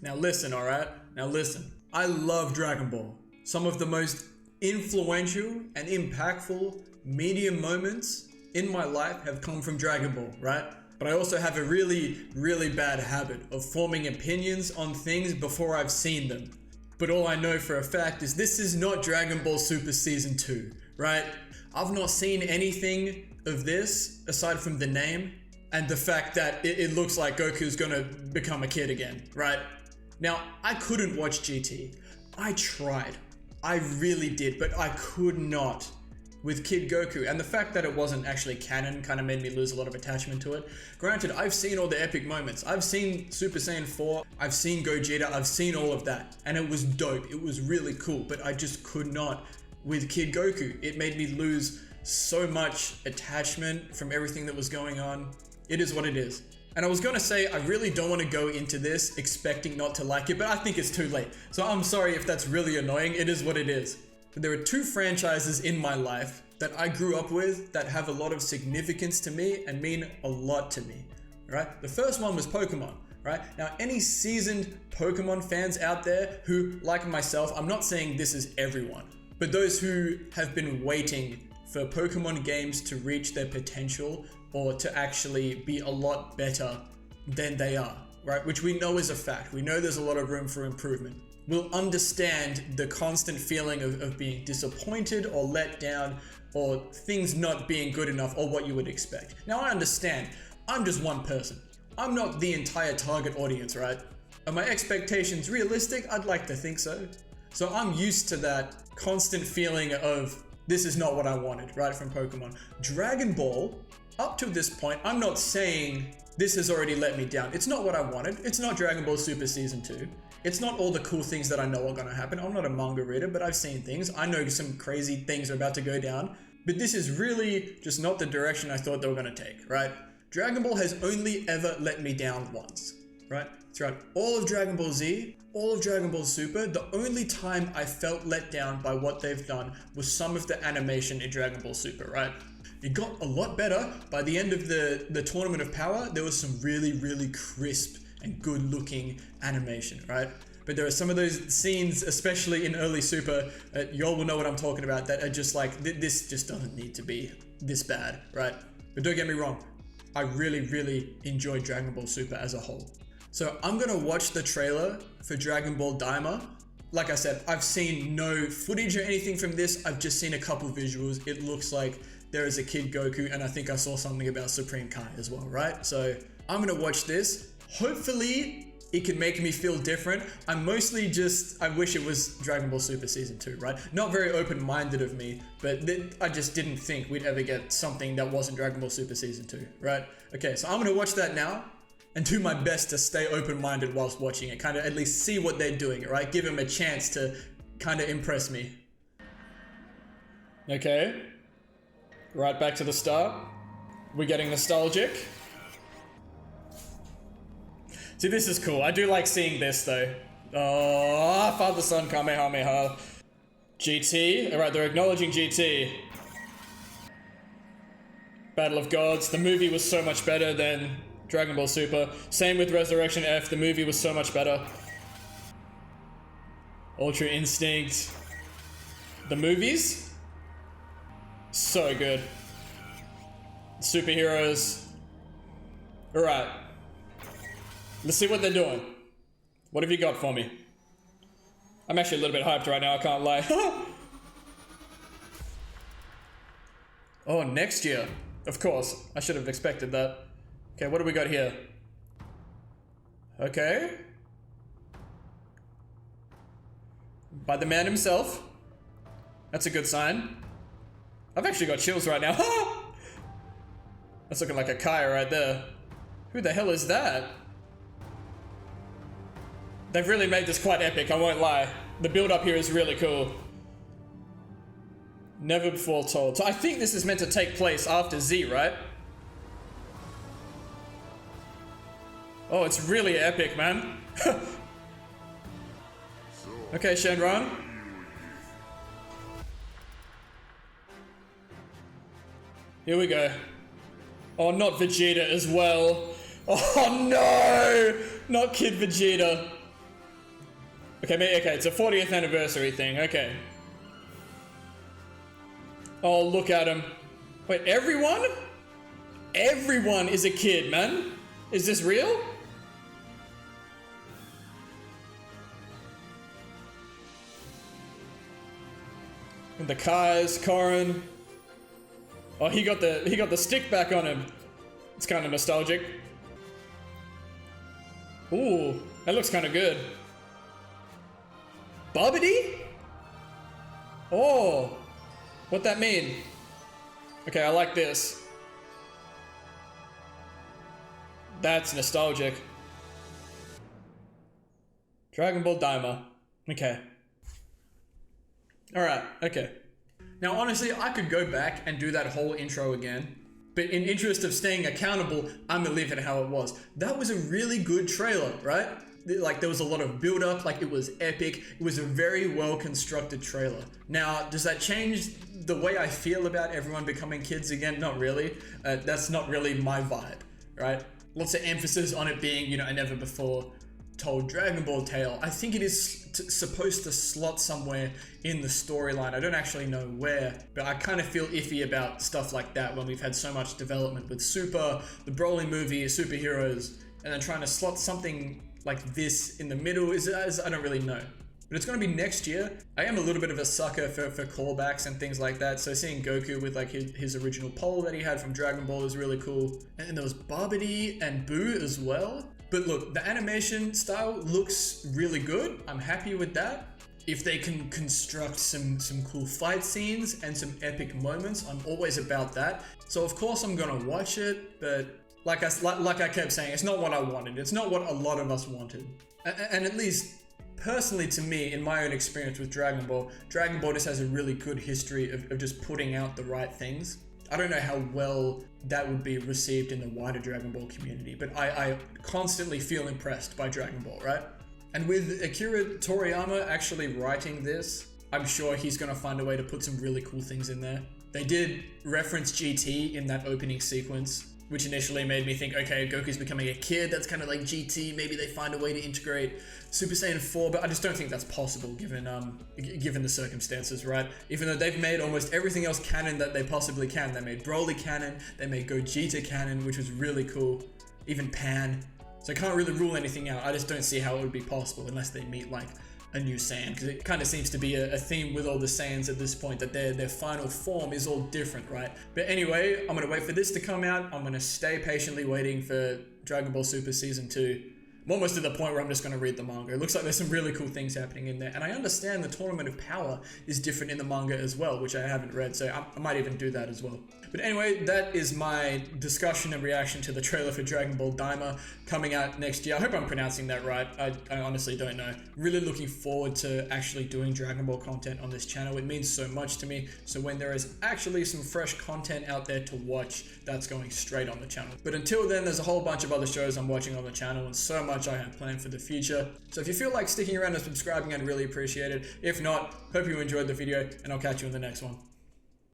Now listen, alright? Now listen. I love Dragon Ball. Some of the most influential and impactful media moments in my life have come from Dragon Ball, right? But I also have a really bad habit of forming opinions on things before I've seen them. But all I know for a fact is this is not Dragon Ball Super Season 2, right? I've not seen anything of this aside from the name and the fact that it looks like Goku's gonna become a kid again, right? Now, I couldn't watch GT. I tried. I really did, but I could not with Kid Goku. And the fact that it wasn't actually canon kind of made me lose a lot of attachment to it. Granted, I've seen all the epic moments. I've seen Super Saiyan 4, I've seen Gogeta, I've seen all of that. And it was dope, it was really cool, but I just could not with Kid Goku. It made me lose so much attachment from everything that was going on. It is what it is. And I was gonna say, I really don't want to go into this expecting not to like it, but I think it's too late. So I'm sorry if that's really annoying, it is what it is. But there are two franchises in my life that I grew up with that have a lot of significance to me and mean a lot to me, right? The first one was Pokemon, right? Now, any seasoned Pokemon fans out there who, like myself, I'm not saying this is everyone, but those who have been waiting for Pokemon games to reach their potential or to actually be a lot better than they are, right? Which we know is a fact. We know there's a lot of room for improvement. We'll understand the constant feeling of being disappointed or let down or things not being good enough or what you would expect. Now I understand, I'm just one person. I'm not the entire target audience, right? Are my expectations realistic? I'd like to think so. So I'm used to that constant feeling of this is not what I wanted, right, from Pokemon. Dragon Ball, up to this point, I'm not saying this has already let me down. It's not what I wanted. It's not Dragon Ball Super Season 2. It's not all the cool things that I know are gonna happen. I'm not a manga reader, but I've seen things. I know some crazy things are about to go down. But this is really just not the direction I thought they were gonna take, right? Dragon Ball has only ever let me down once, right? Throughout all of Dragon Ball Z, all of Dragon Ball Super, the only time I felt let down by what they've done was some of the animation in Dragon Ball Super, right? It got a lot better. By the end of the Tournament of Power, there was some really crisp and good looking animation, right? But there are some of those scenes, especially in early Super, y'all will know what I'm talking about, that are just like, this just doesn't need to be this bad, right? But don't get me wrong, I really enjoyed Dragon Ball Super as a whole. So I'm gonna watch the trailer for Dragon Ball Daima. Like I said, I've seen no footage or anything from this, I've just seen a couple visuals. It looks like there is a Kid Goku, and I think I saw something about Supreme Kai as well, right? So I'm gonna watch this. Hopefully it can make me feel different. I'm mostly just, I wish it was Dragon Ball Super Season 2, right? Not very open-minded of me, but I just didn't think we'd ever get something that wasn't Dragon Ball Super Season 2, right? Okay, so I'm gonna watch that now and do my best to stay open-minded whilst watching it, kind of at least see what they're doing, right? Give them a chance to kind of impress me. Okay, right back to the start. We're getting nostalgic. See, this is cool. I do like seeing this, though. Oh, Father Son Kamehameha. GT. Alright, they're acknowledging GT. Battle of Gods. The movie was so much better than Dragon Ball Super. Same with Resurrection F. The movie was so much better. Ultra Instinct. The movies? So good. Superheroes. Alright. Let's see what they're doing. What have you got for me? I'm actually a little bit hyped right now, I can't lie. Oh, next year. Of course. I should have expected that. Okay, what do we got here? Okay. By the man himself. That's a good sign. I've actually got chills right now. That's looking like a Kaya right there. Who the hell is that? They've really made this quite epic, I won't lie. The build up here is really cool. Never before told. So I think this is meant to take place after Z, right? Oh, it's really epic, man. Okay, Shenron. Here we go. Oh, not Vegeta as well. Oh no! Not Kid Vegeta. Okay, okay, it's a 40th anniversary thing, okay. Oh, look at him. Wait, everyone? Everyone is a kid, man. Is this real? And the Kai's, Corrin. Oh, he got the stick back on him. It's kind of nostalgic. Ooh, that looks kind of good. Bobbity? Oh, what that mean? Okay, I like this. That's nostalgic. Dragon Ball Daima. Okay. Alright, okay. Now honestly, I could go back and do that whole intro again, but in interest of staying accountable, I'm gonna leave it how it was. That was a really good trailer, right? Like, there was a lot of build up, like it was epic. It was a very well constructed trailer. Now, does that change the way I feel about everyone becoming kids again? Not really. That's not really my vibe, right? Lots of emphasis on it being, you know, a never before told Dragon Ball tale. I think it is supposed to slot somewhere in the storyline. I don't actually know where, but I kind of feel iffy about stuff like that when we've had so much development with Super, the Broly movie, superheroes, and then trying to slot something like this in the middle is I don't really know. But it's going to be next year. I am a little bit of a sucker for callbacks and things like that. So seeing Goku with like his original pole that he had from Dragon Ball is really cool. And there was Babidi and Boo as well. But look, the animation style looks really good. I'm happy with that. If they can construct some cool fight scenes and some epic moments, I'm always about that. So of course I'm gonna watch it, but like I kept saying, it's not what I wanted. It's not what a lot of us wanted. And at least personally to me, in my own experience with Dragon Ball just has a really good history of just putting out the right things. I don't know how well that would be received in the wider Dragon Ball community, but I constantly feel impressed by Dragon Ball, right? And with Akira Toriyama actually writing this, I'm sure he's gonna find a way to put some really cool things in there. They did reference GT in that opening sequence, which initially made me think, okay, Goku's becoming a kid, that's kind of like GT, maybe they find a way to integrate Super Saiyan 4, but I just don't think that's possible given the circumstances, right? Even though they've made almost everything else canon that they possibly can. They made Broly canon, they made Gogeta canon, which was really cool, even Pan. So I can't really rule anything out. I just don't see how it would be possible unless they meet like a new Saiyan, because it kind of seems to be a theme with all the Saiyans at this point, that their final form is all different, right? But anyway, I'm gonna wait for this to come out. I'm gonna stay patiently waiting for Dragon Ball Super Season 2. I'm almost to the point where I'm just going to read the manga. It looks like there's some really cool things happening in there. And I understand the Tournament of Power is different in the manga as well, which I haven't read, so I might even do that as well. But anyway, that is my discussion and reaction to the trailer for Dragon Ball Daima coming out next year. I hope I'm pronouncing that right. I honestly don't know. Really looking forward to actually doing Dragon Ball content on this channel. It means so much to me. So when there is actually some fresh content out there to watch, that's going straight on the channel. But until then, there's a whole bunch of other shows I'm watching on the channel and so much I have planned for the future. So if you feel like sticking around and subscribing, I'd really appreciate it. If not, hope you enjoyed the video and I'll catch you in the next one.